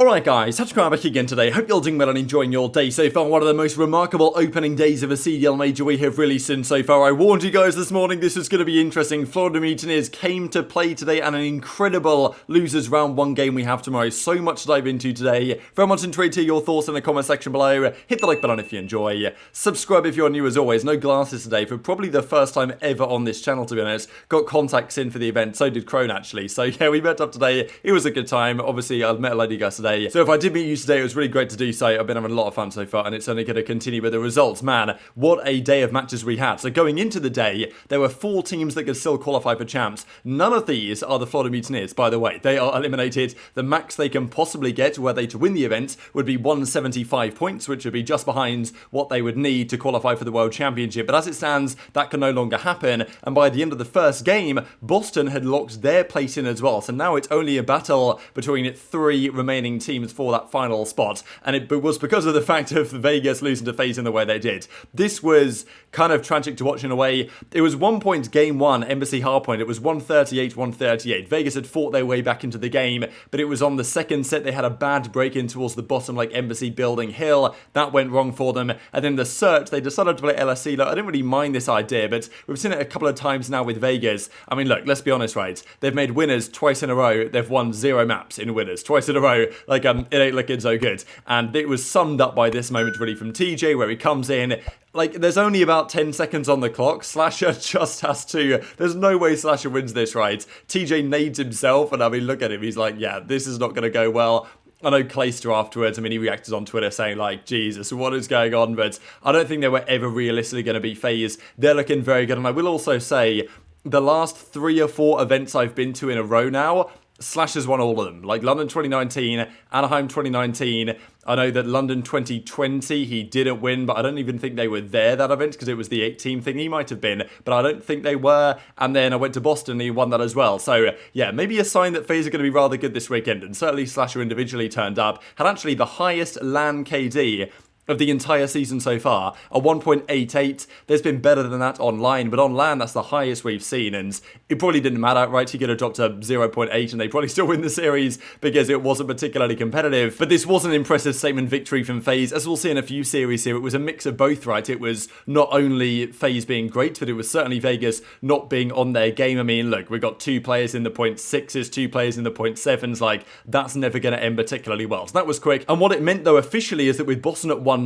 Alright guys, TacticalRab back again today. Hope you're all doing well and enjoying your day so far. One of the most remarkable opening days of a CDL major we have really seen so far. I warned you guys this morning this is going to be interesting. Florida Mutineers came to play today and an incredible losers round 1 game we have tomorrow. So much to dive into today. Very much intrigued to hear your thoughts in the comment section below. Hit the like button if you enjoy. Subscribe if you're new as always. No glasses today for probably the first time ever on this channel, to be honest. Got contacts in for the event, so did Crone actually. So yeah, we met up today. It was a good time. Obviously I've met a lady guys today. So if I did meet you today, it was really great to do so. I've been having a lot of fun so far, and it's only going to continue with the results. Man, what a day of matches we had. So going into the day, there were 4 teams that could still qualify for champs. None of these are the Florida Mutineers, by the way. They are eliminated. The max they can possibly get were they to win the event would be 175 points, which would be just behind what they would need to qualify for the World Championship. But as it stands, that can no longer happen. And by the end of the first game, Boston had locked their place in as well. So now it's only a battle between 3 remaining teams for that final spot, and it was because of the fact of Vegas losing to FaZe in the way they did. This was kind of tragic to watch in a way. It was 1 point game 1, Embassy hardpoint. It was 138-138. Vegas had fought their way back into the game, but it was on the second set they had a bad break in towards the bottom, like Embassy building hill. That went wrong for them, and then the search, they decided to play LSC. Look, I didn't really mind this idea, but we've seen it a couple of times now with Vegas. I mean, look, let's be honest, right? They've made winners twice in a row. They've won 0 maps in winners twice in a row. Like, it ain't looking so good. And it was summed up by this moment really from TJ, where he comes in. Like, there's only about 10 seconds on the clock. Slasher just has to... There's no way Slasher wins this, right? TJ nades himself, and I mean, look at him. He's like, yeah, this is not going to go well. I know Clayster afterwards, I mean, he reacted on Twitter saying, like, Jesus, what is going on? But I don't think they were ever realistically going to beat FaZe. They're looking very good. And I will also say, the last 3 or 4 events I've been to in a row now, Slash has won all of them. Like London 2019, Anaheim 2019. I know that London 2020 he didn't win, but I don't even think they were there that event because it was the 8-team thing. He might have been, but I don't think they were. And then I went to Boston and he won that as well. So yeah, maybe a sign that FaZe are going to be rather good this weekend. And certainly Slasher individually turned up. Had actually the highest LAN KD of the entire season so far, a 1.88. There's been better than that online, but on LAN, that's the highest we've seen, and it probably didn't matter, right? He could have dropped a 0.8, and they probably still win the series because it wasn't particularly competitive. But this was an impressive statement victory from FaZe. As we'll see in a few series here, it was a mix of both, right? It was not only FaZe being great, but it was certainly Vegas not being on their game. I mean, look, we've got 2 players in the 0.6s, 2 players in the 0.7s. Like, that's never going to end particularly well. So that was quick. And what it meant, though, officially, is that with Boston at 190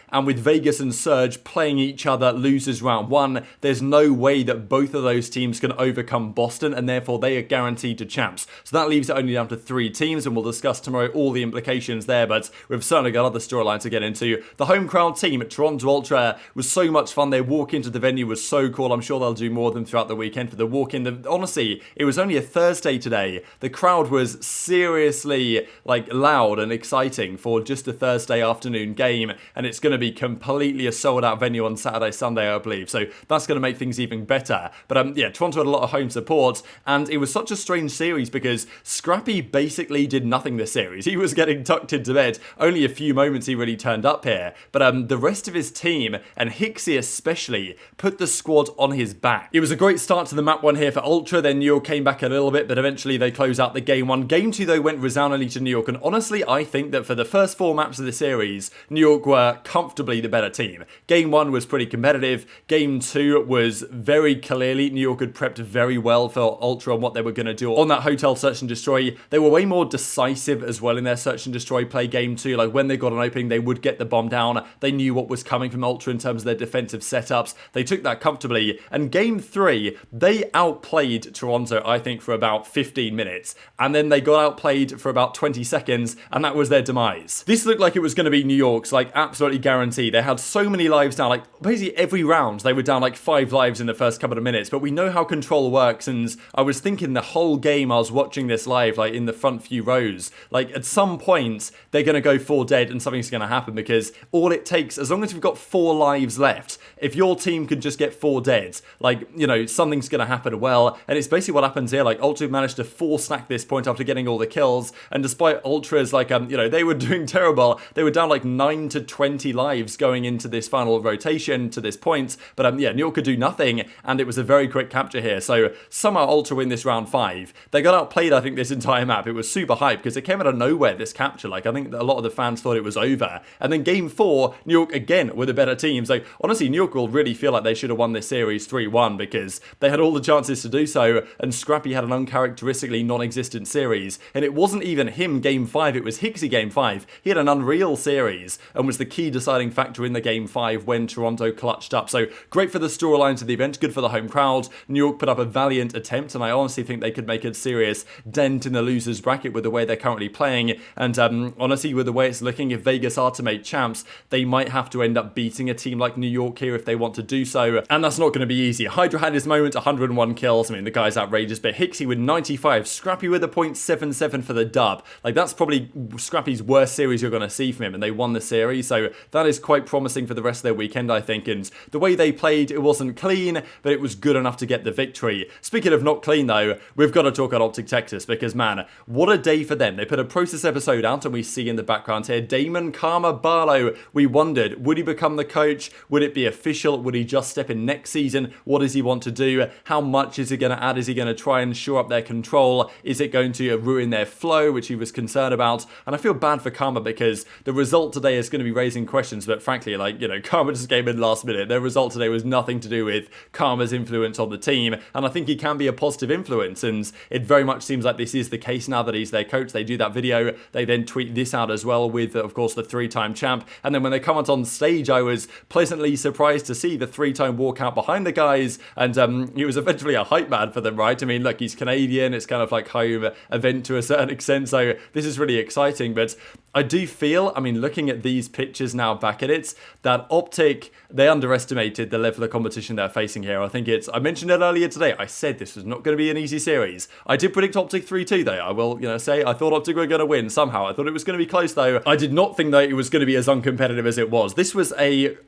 and with Vegas and Surge playing each other losers round 1, there's no way that both of those teams can overcome Boston, and therefore they are guaranteed to champs. So that leaves it only down to 3 teams, and we'll discuss tomorrow all the implications there, but we've certainly got other storylines to get into. The home crowd team at Toronto Ultra was so much fun. Their walk into the venue was so cool. I'm sure they'll do more of them throughout the weekend for the walk-in. Honestly, it was only a Thursday today. The crowd was seriously like loud and exciting for just a Thursday afternoon game, and it's going to be completely a sold-out venue on Saturday, Sunday, I believe. So that's going to make things even better. But yeah, Toronto had a lot of home support, and it was such a strange series because Scrappy basically did nothing this series. He was getting tucked into bed. Only a few moments he really turned up here. But the rest of his team, and Hicksy especially, put the squad on his back. It was a great start to the map 1 here for Ultra. Then New York came back a little bit, but eventually they closed out the game 1. Game 2, though, went resoundingly to New York. And honestly, I think that for the first 4 maps of the series, New York were comfortably the better team. Game 1 was pretty competitive. Game 2 was very clearly New York had prepped very well for Ultra on what they were going to do on that hotel search and destroy. They were way more decisive as well in their search and destroy play game 2. Like when they got an opening, they would get the bomb down. They knew what was coming from Ultra in terms of their defensive setups. They took that comfortably. And game 3, they outplayed Toronto, I think, for about 15 minutes. And then they got outplayed for about 20 seconds, and that was their demise. This looked like it was going to be New York's, like, absolutely guaranteed. They had so many lives down, like, basically every round, they were down, like, 5 lives in the first couple of minutes. But we know how control works, and I was thinking the whole game I was watching this live, like, in the front few rows. Like, at some point, they're going to go 4 dead, and something's going to happen, because all it takes, as long as we've got 4 lives left, if your team could just get 4 dead, like, you know, something's going to happen well. And it's basically what happens here. Like, Ultra managed to 4-stack this point after getting all the kills, and despite Ultra's, like, you know, they were doing terrible. They were down, like, 9 9 to 20 lives going into this final rotation to this point. But yeah, New York could do nothing, and it was a very quick capture here. So somehow Ultra win this round 5. They got outplayed, I think, this entire map. It was super hype because it came out of nowhere, this capture. Like, I think a lot of the fans thought it was over. And then game 4, New York again with a better team. So honestly, New York will really feel like they should have won this series 3-1 because they had all the chances to do so, and Scrappy had an uncharacteristically non-existent series. And it wasn't even him game 5, it was Hicksy game 5. He had an unreal series and was the key deciding factor in the game 5 when Toronto clutched up. So great for the storylines of the event, good for the home crowd. New York put up a valiant attempt, and I honestly think they could make a serious dent in the losers bracket with the way they're currently playing. And honestly, with the way it's looking, if Vegas are to make champs, they might have to end up beating a team like New York here if they want to do so, and that's not going to be easy. Hydra had his moment, 101 kills. I mean, the guy's outrageous, but Hicksy with 95, Scrappy with a .77 for the dub. Like, that's probably Scrappy's worst series you're going to see from him, and they won the series, so that is quite promising for the rest of their weekend, I think. And the way they played, it wasn't clean, but it was good enough to get the victory. Speaking of not clean, though, we've got to talk about OpTic Texas, because, man, what a day for them. They put a process episode out, and we see in the background here, Damon Karma Barlow. We wondered, would he become the coach? Would it be official? Would he just step in next season? What does he want to do? How much is he going to add? Is he going to try and shore up their control? Is it going to ruin their flow, which he was concerned about? And I feel bad for Karma because the result today is going to be raising questions, but frankly, like, you know, Karma just came in last minute. Their result today was nothing to do with Karma's influence on the team, and I think he can be a positive influence, and it very much seems like this is the case now that he's their coach. They do that video, they then tweet this out as well with, of course, the 3-time champ, and then when they come out on stage, I was pleasantly surprised to see the 3-time walkout behind the guys, and he was eventually a hype man for them, right? I mean, look, he's Canadian, it's kind of like home event to a certain extent, so this is really exciting, but I do feel, I mean, looking at these pictures now back at it, that OpTic, they underestimated the level of competition they're facing here. I think I mentioned it earlier today, I said this was not going to be an easy series. I did predict OpTic 3-2 though, I will, say, I thought OpTic were going to win somehow. I thought it was going to be close though. I did not think that it was going to be as uncompetitive as it was. This was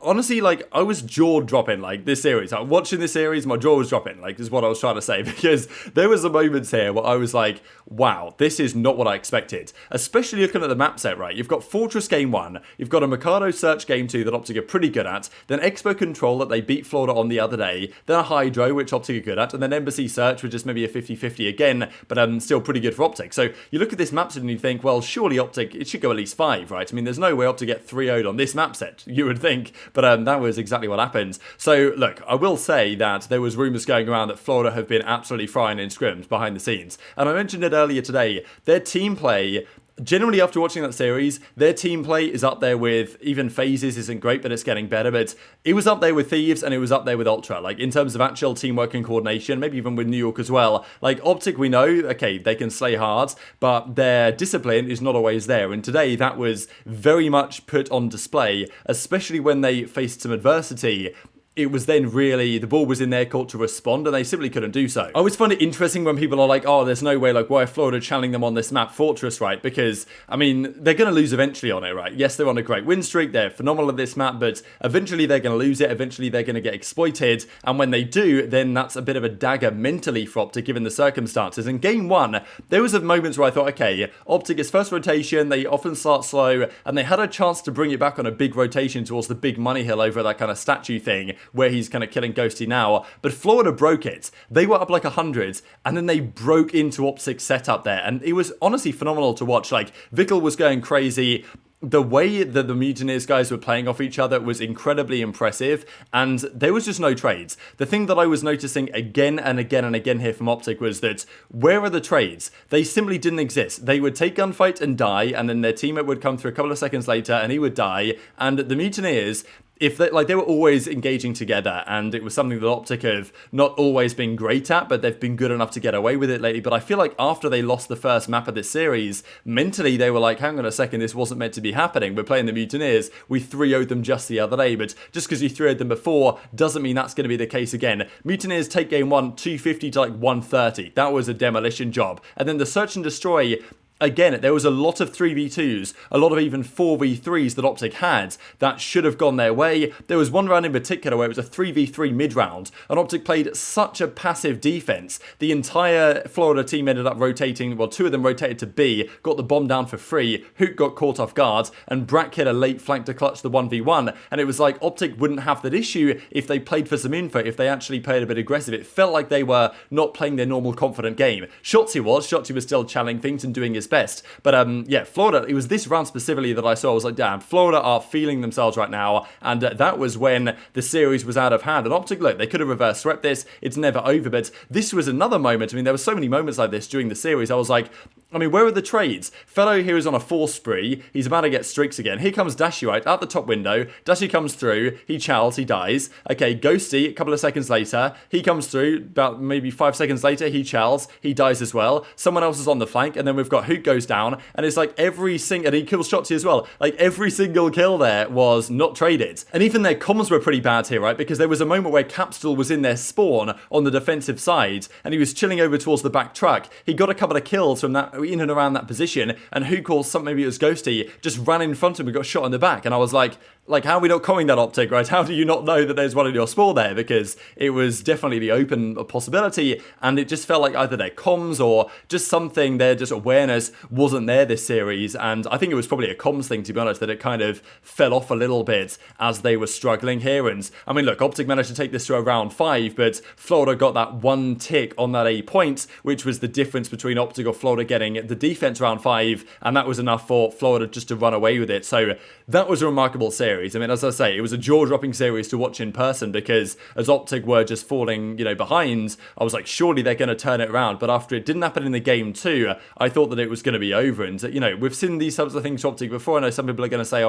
honestly, like, I was jaw-dropping, like, this series. Like, watching this series, my jaw was dropping, like, is what I was trying to say, because there was a moments here where I was like, wow, this is not what I expected. Especially looking at the map set, right? You've got Fortress game 1, you've got a Mikado Search game 2 that OpTic are pretty good at, then Expo Control that they beat Florida on the other day, then a Hydro, which OpTic are good at, and then Embassy Search, which is maybe a 50-50 again, but still pretty good for OpTic. So you look at this map set and you think, well, surely OpTic, it should go at least 5, right? I mean, there's no way OpTic get 3-0'd on this map set, you would think, but that was exactly what happened. So look, I will say that there was rumours going around that Florida have been absolutely frying in scrims behind the scenes, and I mentioned it earlier today, their team play, generally, after watching that series, their team play is up there with, even FaZe's isn't great, but it's getting better, but it was up there with Thieves, and it was up there with Ultra, like, in terms of actual teamwork and coordination, maybe even with New York as well. Like, OpTic, we know, okay, they can slay hard, but their discipline is not always there, and today, that was very much put on display, especially when they faced some adversity. It was then really, the ball was in their court to respond, and they simply couldn't do so. I always find it interesting when people are like, oh, there's no way, like, why are Florida challenging them on this map, Fortress, right? Because, I mean, they're going to lose eventually on it, right? Yes, they're on a great win streak, they're phenomenal at this map, but eventually they're going to lose it, eventually they're going to get exploited, and when they do, then that's a bit of a dagger mentally for OpTic, given the circumstances. In game 1, there was moments where I thought, okay, OpTic is first rotation, they often start slow, and they had a chance to bring it back on a big rotation towards the big money hill over that kind of statue thing, where he's kind of killing Ghosty now, but Florida broke it. They were up like 100, and then they broke into OpTic's setup there, and it was honestly phenomenal to watch. Like, Vickle was going crazy. The way that the Mutineers guys were playing off each other was incredibly impressive, and there was just no trades. The thing that I was noticing again and again and again here from OpTic was that, where are the trades? They simply didn't exist. They would take gunfight and die, and then their teammate would come through a couple of seconds later, and he would die, and the Mutineers, if they, like, they were always engaging together, and it was something that OpTic have not always been great at, but they've been good enough to get away with it lately. But I feel like after they lost the first map of this series, mentally they were like, hang on a second, this wasn't meant to be happening. We're playing the Mutineers. We 3-0'd them just the other day, but just because you 3-0'd them before doesn't mean that's going to be the case again. Mutineers take game 1, 250 to like 130. That was a demolition job. And then the Search and Destroy, again, there was a lot of 3v2s, a lot of even 4v3s that OpTic had that should have gone their way. There was one round in particular where it was a 3v3 mid-round, and OpTic played such a passive defense. The entire Florida team ended up rotating, well, 2 of them rotated to B, got the bomb down for free, Huke got caught off guard, and Brack hit a late flank to clutch the 1v1, and it was like OpTic wouldn't have that issue if they played for some info, if they actually played a bit aggressive. It felt like they were not playing their normal confident game. Shotzzy was still channeling things and doing his best, but yeah, Florida, it was this round specifically that I saw, I was like, damn, Florida are feeling themselves right now, and that was when the series was out of hand, and OpTic, look, they could have reverse swept this, it's never over, but this was another moment. I mean, there were so many moments like this during the series. I was like, I mean, where are the trades? Fellow here is on a 4 spree. He's about to get streaks again. Here comes Dashy, right, out the top window. Dashy comes through. He chows. He dies. Okay, Ghosty, a couple of seconds later. He comes through. About maybe 5 seconds later, he chows. He dies as well. Someone else is on the flank. And then we've got Huke goes down. And it's like every single... And he kills Shotzzy as well. Like every single kill there was not traded. And even their comms were pretty bad here, right? Because there was a moment where Capsule was in their spawn on the defensive side. And he was chilling over towards the back truck. He got a couple of kills from that in and around that position, and who calls something, maybe it was Ghosty, just ran in front of him and got shot in the back, and I was like, how are we not calling that OpTic, right? How do you not know that there's one in your spawn there? Because it was definitely the open possibility, and it just felt like either their comms or just something, their just awareness wasn't there this series, and I think it was probably a comms thing, to be honest, that it kind of fell off a little bit as they were struggling here, and I mean, look, OpTic managed to take this to a round 5, but Florida got that 1 tick on that A point, which was the difference between OpTic or Florida getting the defense round 5, and that was enough for Florida just to run away with it. So that was a remarkable series. I mean, as I say, it was a jaw-dropping series to watch in person, because as OpTic were just falling, behind, I was like, surely they're going to turn it around. But after it didn't happen in the game too, I thought that it was going to be over. And, we've seen these types of things to OpTic before. I know some people are going to say,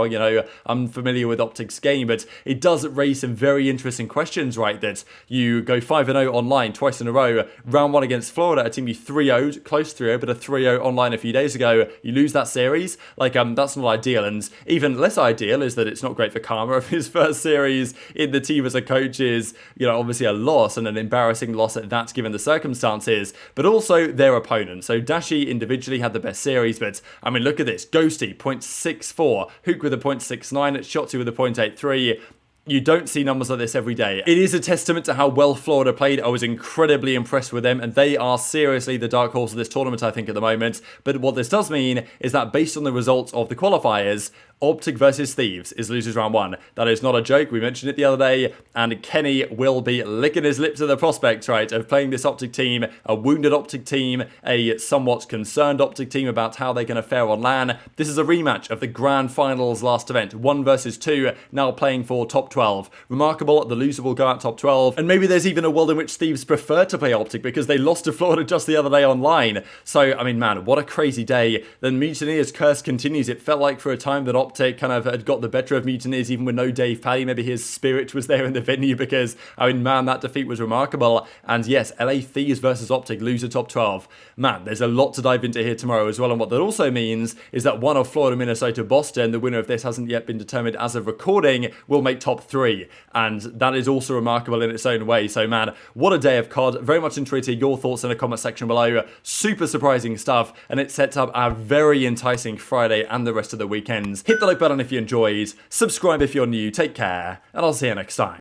I'm familiar with OpTic's game, but it does raise some very interesting questions, right? That you go 5-0 online twice in a row, round 1 against Florida, a team you 3-0'd, close 3-0, but a 3-0 online a few days ago, you lose that series. That's not ideal. And even less ideal is that it's not great for Karma. Of his first series in the team as a coach is, obviously a loss, and an embarrassing loss at that given the circumstances, but also their opponent. So Dashy individually had the best series, but I mean, look at this. Ghosty, 0.64. Huke with a 0.69. Shotzzy with a 0.83. You don't see numbers like this every day. It is a testament to how well Florida played. I was incredibly impressed with them, and they are seriously the dark horse of this tournament, I think, at the moment. But what this does mean is that based on the results of the qualifiers, OpTic versus Thieves is losers round 1. That is not a joke. We mentioned it the other day, and Kenny will be licking his lips at the prospect, right, of playing this OpTic team, a wounded OpTic team, a somewhat concerned OpTic team about how they're going to fare on LAN. This is a rematch of the Grand Finals last event, 1 versus 2, now playing for top 12. Remarkable, the loser will go out top 12, and maybe there's even a world in which Thieves prefer to play OpTic because they lost to Florida just the other day online. So, I mean, man, what a crazy day. Then Mutineer's curse continues. It felt like for a time that OpTic kind of had got the better of Mutineers, even with no Dave Paddy. Maybe his spirit was there in the venue, because, I mean, man, that defeat was remarkable. And yes, LA Thieves versus OpTic, loser top 12. Man, there's a lot to dive into here tomorrow as well, and what that also means is that one of Florida, Minnesota, Boston, the winner of this hasn't yet been determined as of recording, will make top 3, and that is also remarkable in its own way. So man, what a day of COD. Very much intrigued to hear your thoughts in the comment section below. Super surprising stuff, and it sets up a very enticing Friday and the rest of the weekends. Hit the like button if you enjoyed, subscribe if you're new, take care, and I'll see you next time.